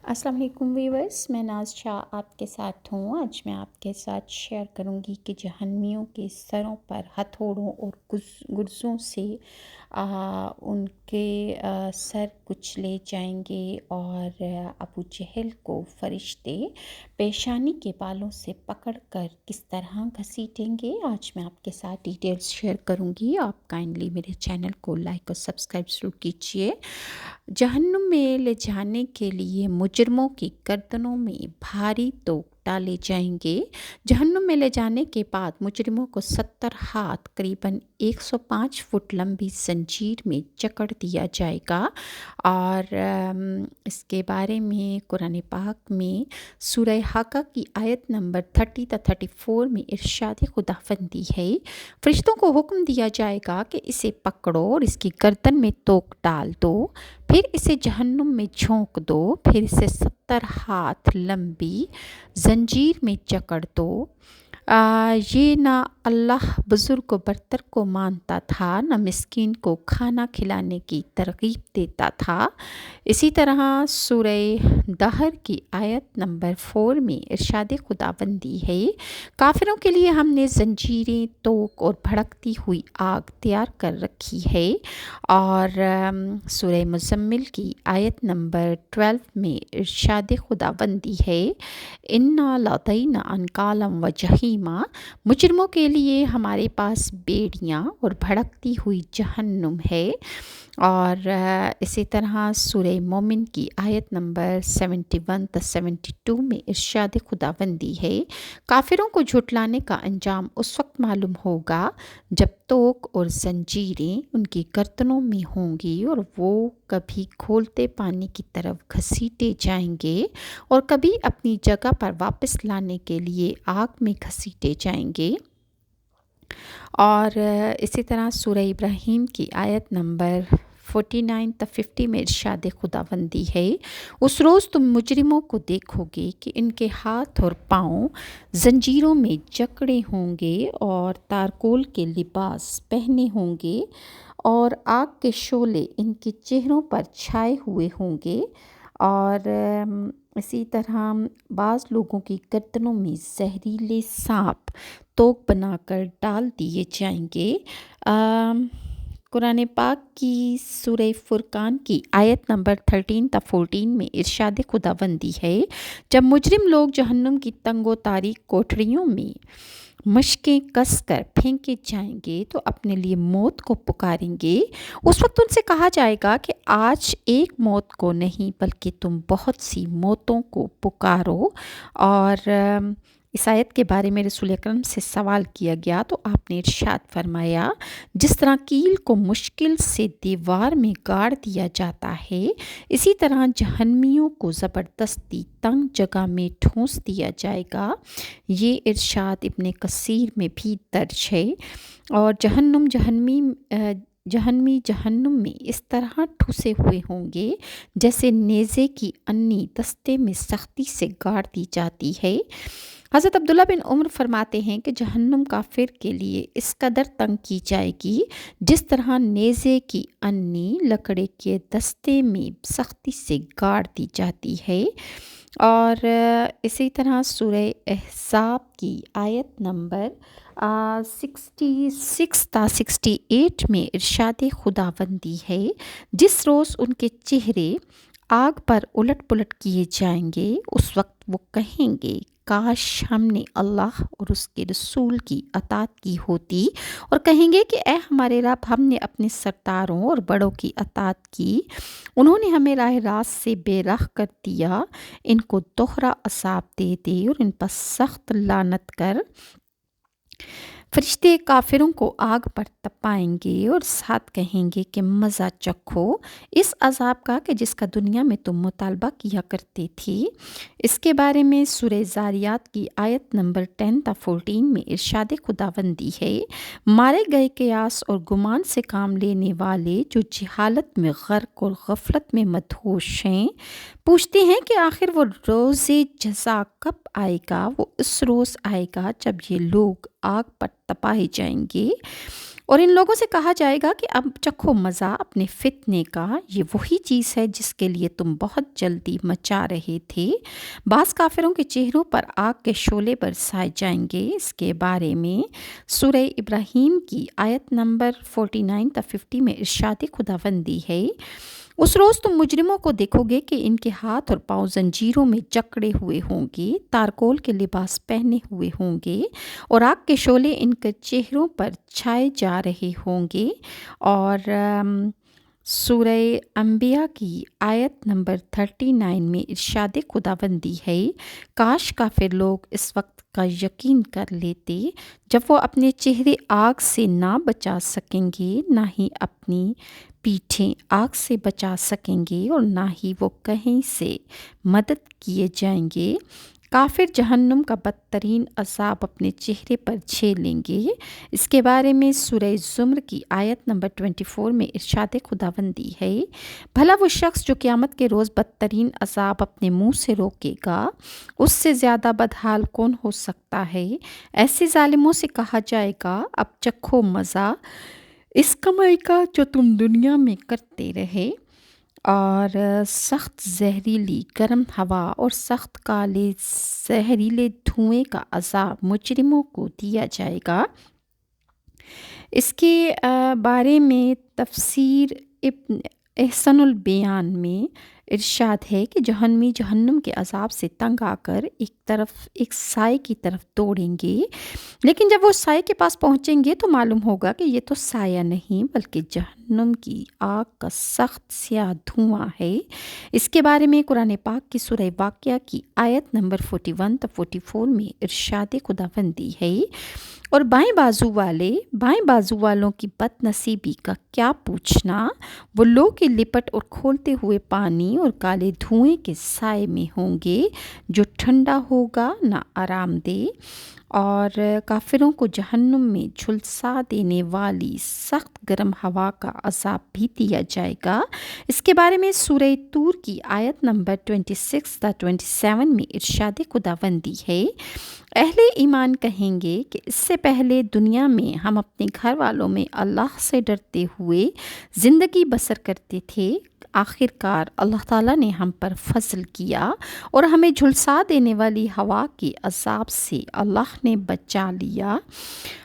السلام علیکم ویورس، میں ناز شاہ آپ کے ساتھ ہوں۔ آج میں آپ کے ساتھ شیئر کروں گی کہ جہنمیوں کے سروں پر ہتھوڑوں اور گرزوں سے ان کے سر کچلے جائیں گے اور ابو جہل کو فرشتے پیشانی کے بالوں سے پکڑ کر کس طرح گھسیٹیں گے۔ آج میں آپ کے ساتھ ڈیٹیلز شیئر کروں گی۔ آپ کائنڈلی میرے چینل کو لائک اور سبسکرائب ضرور کیجیے۔ جہنم میں لے جانے کے لیے مجرموں کی گردنوں میں بھاری توق ڈالے جائیں گے۔ جہنم میں لے جانے کے بعد مجرموں کو 70 ہاتھ قریباً 105 فٹ لمبی زنجیر میں جکڑ دیا جائے گا، اور اس کے بارے میں قرآن پاک میں سورہ حاقہ کی آیت نمبر 30 تا 34 میں ارشاد خداوندی ہے، فرشتوں کو حکم دیا جائے گا کہ اسے پکڑو اور اس کی گردن میں توق ڈال دو، پھر اسے جہنم میں جھونک دو، پھر اسے 70 ہاتھ لمبی زنجیر میں جکڑ دو۔ یہ نہ اللہ بزرگ و برتر کو مانتا تھا، نہ مسکین کو کھانا کھلانے کی ترغیب دیتا تھا۔ اسی طرح سورہ دہر کی آیت نمبر 4 میں ارشاد خداوندی ہے، کافروں کے لیے ہم نے زنجیریں، توق اور بھڑکتی ہوئی آگ تیار کر رکھی ہے۔ اور سورہ مزمل کی آیت نمبر 12 میں ارشاد خداوندی ہے، اِنَّا لَدَیْنَا انکالا و جحیما، مجرموں کے لیے ہمارے پاس بیڑیاں اور بھڑکتی ہوئی جہنم ہے۔ اور اسی طرح سورہ مومن کی آیت نمبر 71 تا 72 میں ارشاد خداوندی ہے، کافروں کو جھٹلانے کا انجام اس وقت معلوم ہوگا جب توق اور زنجیریں ان کی گردنوں میں ہوں گی، اور وہ کبھی کھولتے پانی کی طرف گھسیٹے جائیں گے اور کبھی اپنی جگہ پر واپس لانے کے لیے آگ میں گھسیٹے جائیں گے۔ اور اسی طرح سورہ ابراہیم کی آیت نمبر 49 تا 50 میں ارشاد خداوندی ہے، اس روز تم مجرموں کو دیکھو گے کہ ان کے ہاتھ اور پاؤں زنجیروں میں جکڑے ہوں گے اور تارکول کے لباس پہنے ہوں گے، اور آگ کے شعلے ان کے چہروں پر چھائے ہوئے ہوں گے، اور اسی طرح بعض لوگوں کی گردنوں میں زہریلے سانپ توق بنا کر ڈال دیے جائیں گے۔ قرآن پاک کی سورہ فرقان کی آیت نمبر 13 تا 14 میں ارشاد خداوندی ہے، جب مجرم لوگ جہنم کی تنگ و تاریک کوٹھریوں میں مشقیں کس کر پھینکے جائیں گے تو اپنے لیے موت کو پکاریں گے۔ اس وقت ان سے کہا جائے گا کہ آج ایک موت کو نہیں بلکہ تم بہت سی موتوں کو پکارو۔ اور اس آیت کے بارے میں رسول اکرم سے سوال کیا گیا تو آپ نے ارشاد فرمایا، جس طرح کیل کو مشکل سے دیوار میں گاڑ دیا جاتا ہے، اسی طرح جہنمیوں کو زبردستی تنگ جگہ میں ٹھونس دیا جائے گا۔ یہ ارشاد ابن کثیر میں بھی درج ہے۔ اور جہنمی جہنم میں اس طرح ٹھوسے ہوئے ہوں گے جیسے نیزے کی انی دستے میں سختی سے گاڑ دی جاتی ہے۔ حضرت عبداللہ بن عمر فرماتے ہیں کہ جہنم کافر کے لیے اس قدر تنگ کی جائے گی جس طرح نیزے کی انی لکڑے کے دستے میں سختی سے گاڑ دی جاتی ہے۔ اور اسی طرح سورہ احزاب کی آیت نمبر 66 تا 68 میں ارشاد خداوندی ہے، جس روز ان کے چہرے آگ پر الٹ پلٹ کیے جائیں گے، اس وقت وہ کہیں گے، کاش ہم نے اللہ اور اس کے رسول کی اطاعت کی ہوتی، اور کہیں گے کہ اے ہمارے رب، ہم نے اپنے سرداروں اور بڑوں کی اطاعت کی، انہوں نے ہمیں راہ راست سے بے راہ کر دیا، ان کو دوہرا عذاب دے دے اور ان پر سخت لعنت کر۔ فرشتے کافروں کو آگ پر تپائیں گے اور ساتھ کہیں گے کہ مزہ چکھو اس عذاب کا کہ جس کا دنیا میں تم مطالبہ کیا کرتے تھی۔ اس کے بارے میں سورہ زاریات کی آیت نمبر 10 تا 14 میں ارشاد خداوندی ہے، مارے گئے قیاس اور گمان سے کام لینے والے جو جہالت میں غرق اور غفلت میں مدہوش ہیں، پوچھتے ہیں کہ آخر وہ روز جزا کب آئے گا۔ وہ اس روز آئے گا جب یہ لوگ آگ پر تپائے جائیں گے، اور ان لوگوں سے کہا جائے گا کہ اب چکھو مزہ اپنے فتنے کا، یہ وہی چیز ہے جس کے لیے تم بہت جلدی مچا رہے تھے۔ بعض کافروں کے چہروں پر آگ کے شعلے برسائے جائیں گے۔ اس کے بارے میں سورہ ابراہیم کی آیت نمبر 49 تا 50 میں ارشاد خداوندی ہے، اس روز تم مجرموں کو دیکھو گے کہ ان کے ہاتھ اور پاؤں زنجیروں میں جکڑے ہوئے ہوں گے، تارکول کے لباس پہنے ہوئے ہوں گے، اور آگ کے شعلے ان کے چہروں پر چھائے جا رہے ہوں گے۔ اور سورہ انبیاء کی آیت نمبر 39 میں ارشاد خداوندی ہے، کاش کافر لوگ اس وقت کا یقین کر لیتے جب وہ اپنے چہرے آگ سے نہ بچا سکیں گے، نہ ہی اپنی پیٹھیں آگ سے بچا سکیں گے، اور نہ ہی وہ کہیں سے مدد کیے جائیں گے۔ کافر جہنم کا بدترین عذاب اپنے چہرے پر جھیلیں گے۔ اس کے بارے میں سورہ زمر کی آیت نمبر 24 میں ارشاد خداوندی ہے، بھلا وہ شخص جو قیامت کے روز بدترین عذاب اپنے منہ سے روکے گا، اس سے زیادہ بدحال کون ہو سکتا ہے؟ ایسے ظالموں سے کہا جائے گا، اب چکھو مزہ اس کمائی کا جو تم دنیا میں کرتے رہے، اور سخت زہریلی گرم ہوا اور سخت کالے زہریلے دھوئیں کا عذاب مجرموں کو دیا جائے گا۔ اس کے بارے میں تفسیر ابن احسن البیان میں ارشاد ہے کہ جہنمی جہنم کے عذاب سے تنگ آ کر ایک سائے کی طرف دوڑیں گے، لیکن جب وہ سائے کے پاس پہنچیں گے تو معلوم ہوگا کہ یہ تو سایہ نہیں بلکہ جہنم کی آگ کا سخت سیاہ دھواں ہے۔ اس کے بارے میں قرآن پاک کی سورہ واقعہ کی آیت نمبر 41 تا 44 میں ارشاد خداوندی ہے، اور بائیں بازو والوں کی بد نصیبی کا کیا پوچھنا، وہ لوگ کے لپٹ اور کھولتے ہوئے پانی اور کالے دھوئیں کے سائے میں ہوں گے، جو ٹھنڈا ہوگا نہ آرام دہ، اور کافروں کو جہنم میں جھلسا دینے والی سخت گرم ہوا کا عذاب بھی دیا جائے گا۔ اس کے بارے میں سورہ طور کی آیت نمبر 26 تا 27 میں ارشاد خداوندی ہے، اہل ایمان کہیں گے کہ اس سے پہلے دنیا میں ہم اپنے گھر والوں میں اللہ سے ڈرتے ہوئے زندگی بسر کرتے تھے، آخر کار اللہ تعالیٰ نے ہم پر فضل کیا اور ہمیں جھلسا دینے والی ہوا کے عذاب سے اللہ نے بچا لیا۔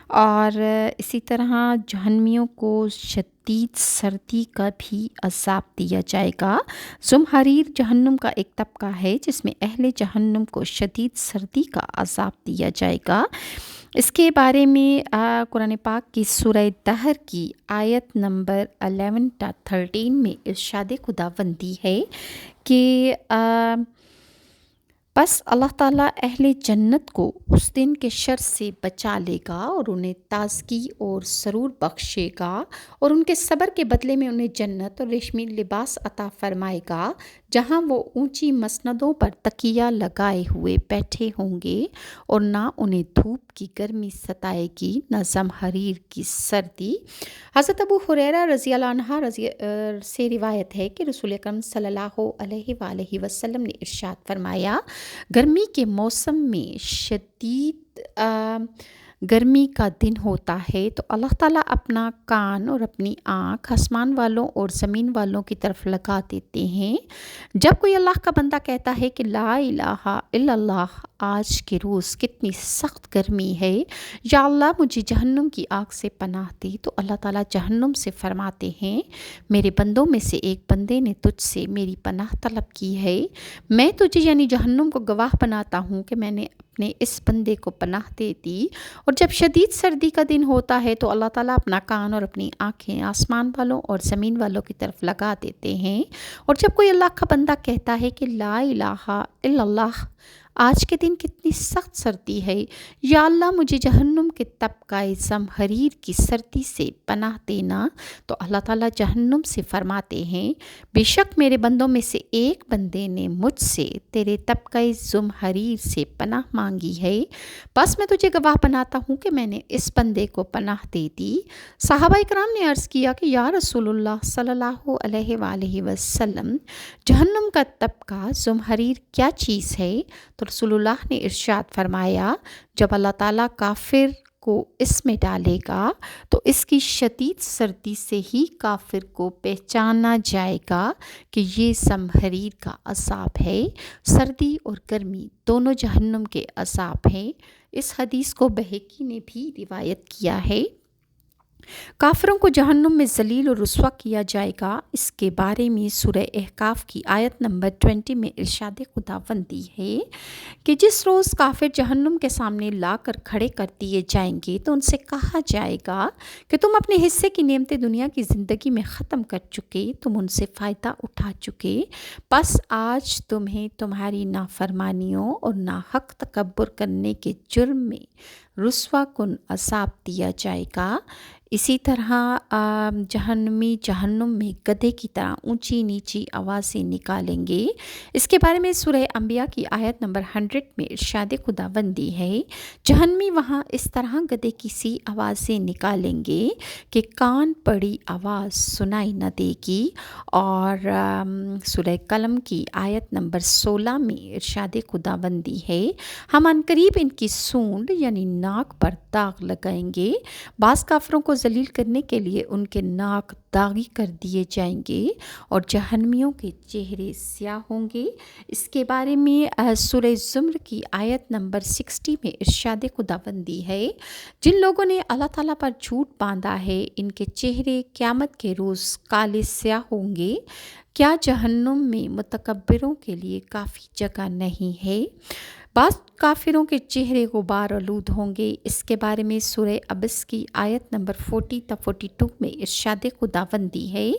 اور اسی طرح جہنمیوں کو شدید سردی کا بھی عذاب دیا جائے گا۔ زمہریر جہنم کا ایک طبقہ ہے جس میں اہل جہنم کو شدید سردی کا عذاب دیا جائے گا۔ اس کے بارے میں قرآن پاک کی سورہ دہر کی آیت نمبر 11 تا 13 میں ارشاد خداوندی ہے کہ بس اللہ تعالیٰ اہل جنت کو اس دن کے شر سے بچا لے گا اور انہیں تازگی اور سرور بخشے گا، اور ان کے صبر کے بدلے میں انہیں جنت اور ریشمی لباس عطا فرمائے گا، جہاں وہ اونچی مسندوں پر تکیہ لگائے ہوئے بیٹھے ہوں گے، اور نہ انہیں دھوپ کی گرمی ستائے گی نہ زمہریر کی سردی۔ حضرت ابو ہریرہ رضی اللہ عنہ سے روایت ہے کہ رسول اکرم صلی اللہ علیہ وآلہ وسلم نے ارشاد فرمایا، گرمی کے موسم میں شدید گرمی کا دن ہوتا ہے تو اللہ تعالیٰ اپنا کان اور اپنی آنکھ آسمان والوں اور زمین والوں کی طرف لگا دیتے ہیں۔ جب کوئی اللہ کا بندہ کہتا ہے کہ لا الہ الا اللہ، آج کے روز کتنی سخت گرمی ہے، یا اللہ مجھے جہنم کی آگ سے پناہ دی، تو اللہ تعالیٰ جہنم سے فرماتے ہیں، میرے بندوں میں سے ایک بندے نے تجھ سے میری پناہ طلب کی ہے، میں تجھے یعنی جہنم کو گواہ بناتا ہوں کہ میں نے اپنے اس بندے کو پناہ دے دی۔ اور جب شدید سردی کا دن ہوتا ہے تو اللہ تعالیٰ اپنا کان اور اپنی آنکھیں آسمان والوں اور زمین والوں کی طرف لگا دیتے ہیں، اور جب کوئی اللہ کا بندہ کہتا ہے کہ لا الہ الا اللہ، آج کے دن کتنی سخت سردی ہے، یا اللہ مجھے جہنم کے طبقہ زمہریر کی سردی سے پناہ دینا، تو اللہ تعالیٰ جہنم سے فرماتے ہیں، بے شک میرے بندوں میں سے ایک بندے نے مجھ سے تیرے طبقہ زمہریر سے پناہ مانگی ہے، بس میں تجھے گواہ بناتا ہوں کہ میں نے اس بندے کو پناہ دے دی۔ صحابہ اکرام نے عرض کیا کہ یا رسول اللہ صلی اللہ علیہ وآلہ وسلم، جہنم کا طبقہ زمہریر کیا چیز ہے؟ تو رسول اللہ نے ارشاد فرمایا، جب اللہ تعالیٰ کافر کو اس میں ڈالے گا تو اس کی شدید سردی سے ہی کافر کو پہچانا جائے گا کہ یہ زمہریر کا عذاب ہے۔ سردی اور گرمی دونوں جہنم کے عذاب ہیں۔ اس حدیث کو بہقی نے بھی روایت کیا ہے۔ کافروں کو جہنم میں ذلیل اور رسوا کیا جائے گا، اس کے بارے میں سورہ احقاف کی آیت نمبر 20 میں ارشاد خداوندی ہے کہ جس روز کافر جہنم کے سامنے لا کر کھڑے کر دیے جائیں گے تو ان سے کہا جائے گا کہ تم اپنے حصے کی نعمتیں دنیا کی زندگی میں ختم کر چکے، تم ان سے فائدہ اٹھا چکے، بس آج تمہیں تمہاری نافرمانیوں اور ناحق تکبر کرنے کے جرم میں رسوا کن عذاب دیا جائے گا۔ اسی طرح جہنمی جہنم میں گدھے کی طرح اونچی نیچی آوازیں نکالیں گے۔ اس کے بارے میں سورہ انبیاء کی آیت نمبر 100 میں ارشاد خداوندی ہے، جہنمی وہاں اس طرح گدھے کی سی آوازیں نکالیں گے کہ کان پڑی آواز سنائی نہ دے گی۔ اور سورہ قلم کی آیت نمبر 16 میں ارشاد خداوندی ہے، ہم عنقریب ان کی سونڈ یعنی ناک پر داغ لگائیں گے۔ بعض کافروں کو ذلیل کرنے کے لیے ان کے ناک داغی کر دیے جائیں گے اور جہنمیوں کے چہرے سیاہ ہوں گے۔ اس کے بارے میں سورہ زمر کی آیت نمبر 60 میں ارشاد خداوندی ہے، جن لوگوں نے اللہ تعالیٰ پر جھوٹ باندھا ہے ان کے چہرے قیامت کے روز کالے سیاہ ہوں گے۔ کیا جہنم میں متکبروں کے لیے کافی جگہ نہیں ہے؟ بعض کافروں کے چہرے غبار آلود ہوں گے۔ اس کے بارے میں سورہ عبس کی آیت نمبر 40 تا 42 میں ارشاد خداوندی ہے،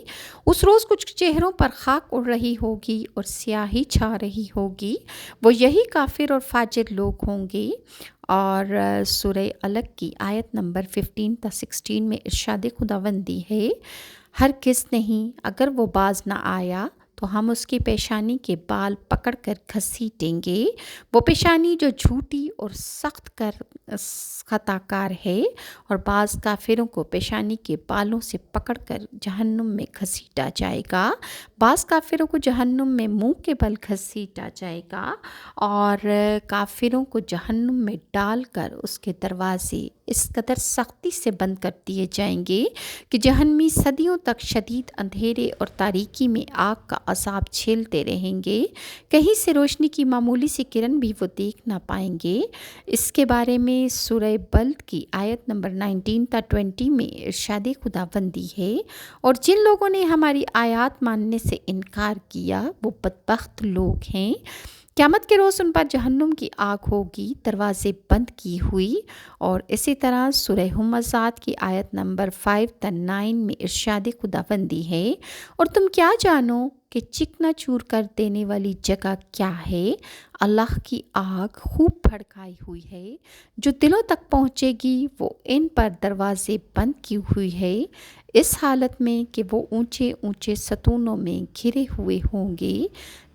اس روز کچھ چہروں پر خاک اڑ رہی ہوگی اور سیاہی چھا رہی ہوگی، وہ یہی کافر اور فاجر لوگ ہوں گے۔ اور سورہ علق کی آیت نمبر 15 تا 16 میں ارشاد خداوندی ہے، ہرگز نہیں، اگر وہ باز نہ آیا تو ہم اس کی پیشانی کے بال پکڑ کر گھسیٹیں گے، وہ پیشانی جو جھوٹی اور سخت خطا کار ہے۔ اور بعض کافروں کو پیشانی کے بالوں سے پکڑ کر جہنم میں گھسیٹا جائے گا، بعض کافروں کو جہنم میں منہ کے بل گھسیٹا جائے گا، اور کافروں کو جہنم میں ڈال کر اس کے دروازے اس قدر سختی سے بند کر دیے جائیں گے کہ جہنمی صدیوں تک شدید اندھیرے اور تاریکی میں آگ کا عذاب جھیلتے رہیں گے، کہیں سے روشنی کی معمولی سی کرن بھی وہ دیکھ نہ پائیں گے۔ اس کے بارے میں سورہ بلد کی آیت نمبر 19 تا 20 میں ارشاد خداوندی ہے، اور جن لوگوں نے ہماری آیات ماننے سے انکار کیا وہ بدبخت لوگ ہیں۔ قیامت کے روز ان پر جہنم کی آگ ہوگی، دروازے بند کی ہوئی۔ اور اسی طرح سورہ ہمزات کی آیت نمبر 5 تا 9 میں ارشاد خداوندی ہے، اور تم کیا جانو کہ چکنا چور کر دینے والی جگہ کیا ہے؟ اللہ کی آگ خوب بھڑکائی ہوئی ہے، جو دلوں تک پہنچے گی، وہ ان پر دروازے بند کی ہوئی ہے، اس حالت میں کہ وہ اونچے اونچے ستونوں میں گھرے ہوئے ہوں گے۔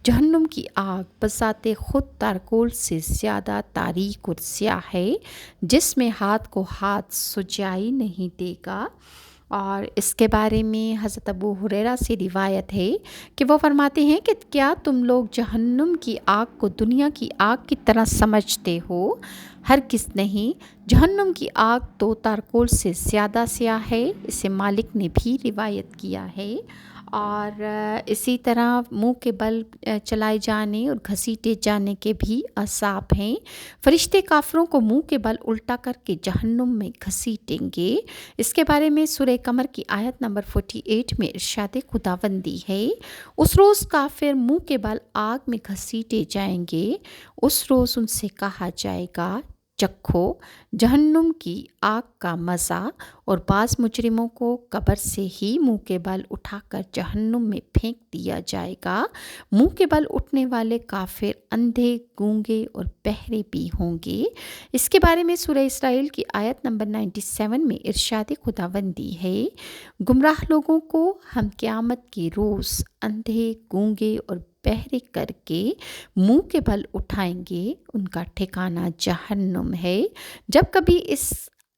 جہنم کی آگ بذات خود تارکول سے زیادہ تاریک اور سیاہ ہے، جس میں ہاتھ کو ہاتھ سجائی نہیں دے گا۔ اور اس کے بارے میں حضرت ابو ہریرہ سے روایت ہے کہ وہ فرماتے ہیں کہ کیا تم لوگ جہنم کی آگ کو دنیا کی آگ کی طرح سمجھتے ہو؟ ہرگز نہیں، جہنم کی آگ تو تارکول سے زیادہ سیاہ ہے، اسے مالک نے بھی روایت کیا ہے۔ اور اسی طرح منہ کے بل چلائے جانے اور گھسیٹے جانے کے بھی عذاب ہیں۔ فرشتے کافروں کو منہ کے بل الٹا کر کے جہنم میں گھسیٹیں گے۔ اس کے بارے میں سورہ قمر کی آیت نمبر 48 میں ارشاد خداوندی ہے، اس روز کافر منہ کے بل آگ میں گھسیٹے جائیں گے، اس روز ان سے کہا جائے گا چکھو جہنم کی آگ کا مزہ، اور بعض مجرموں کو قبر سے ہی منہ کے بل اٹھا کر جہنم میں پھینک دیا جائے گا۔ منہ کے بل اٹھنے والے کافر اندھے، گونگے اور بہرے بھی ہوں گے۔ اس کے بارے میں سورہ اسرائیل کی آیت نمبر 97 میں ارشاد خداوندی ہے، گمراہ لوگوں کو ہم قیامت کے روز اندھے، گونگے اور بہرے کر کے منہ کے بل اٹھائیں گے، ان کا ٹھکانہ جہنم ہے۔ جب کبھی اس